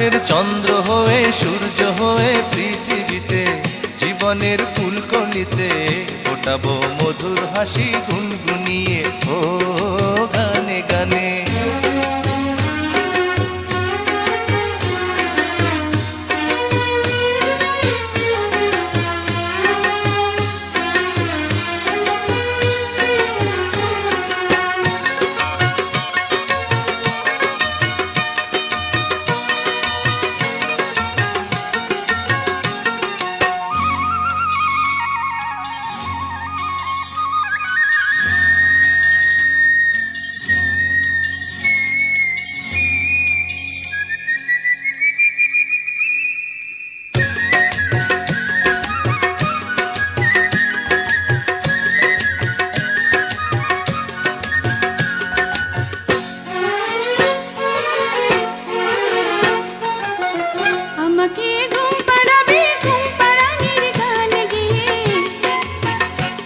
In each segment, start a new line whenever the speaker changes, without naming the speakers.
আকাশের চন্দ্র হয়ে সূর্য হয়ে পৃথিবীতে জীবনের ফুলকলিতে ফোটাবো মধুর হাসি গুনগুনিয়ে ও গানে গানে।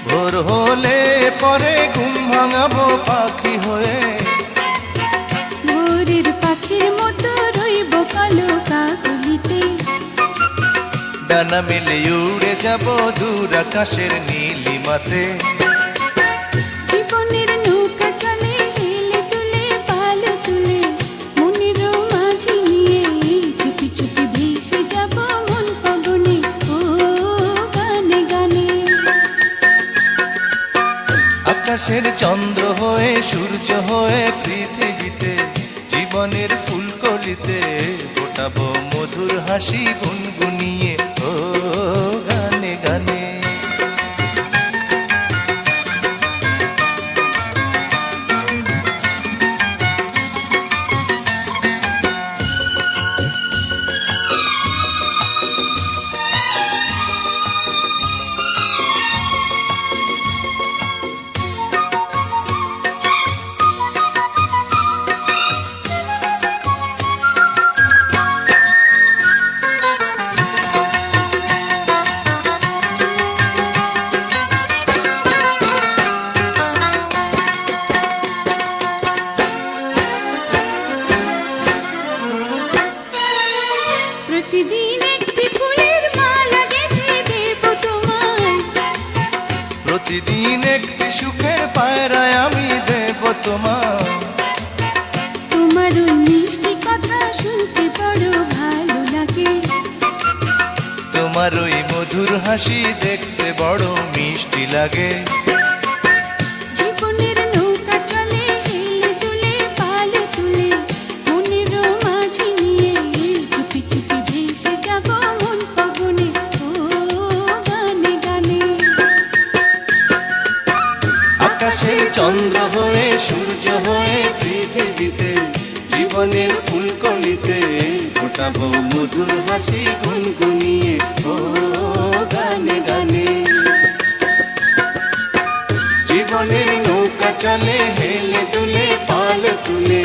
ভোর হলে পরে ঘুম ভাঙাবো পাখি হয়ে,
ভোরের পাখির মতো রইব কালো কাকলিতে।
ডানা মেলে উড়ে যাব দূর আকাশের নীলিমাতে।
জীবনের নৌকা চলে হেলে তুলে পাল তুলে, মনের মাঝি নিয়ে চুপি চুপি ভেসে যাব মন পবনে ও গানে গানে।
আকাশের চন্দ্র হয়ে সূর্য হয়ে পৃথিবীতে জীবনের ফুলকলিতে ফোটাবো মধুর হাসি গুনগুনিয়ে ও গানে গানে।
প্রতিদিন একটি ফুলের মালা গেঁথে দেব তোমায়,
প্রতিদিন একটি সুখের পায়রায় আমি দেব তোমার।
তোমার মিষ্টি কথা শুনতে বড় ভালো লাগে,
তোমার ওই মধুর হাসি দেখতে বড় মিষ্টি লাগে।
জীবনের নৌকা চলে হেলে দুলে পাল তুলে, মনের মাঝি নিয়ে চুপি চুপি ভেসে যাব মন পবনে ও গানে গানে।
আকাশের চন্দ্র হয়ে সূর্য হয়ে পৃথিবীতে জীবনের ফুলকলিতে ফোটাবো মধুর হাসি গুনগুনিয়ে ও গানে গানে। জীবনের নৌকা চলে হেলে দুলে পাল তুলে,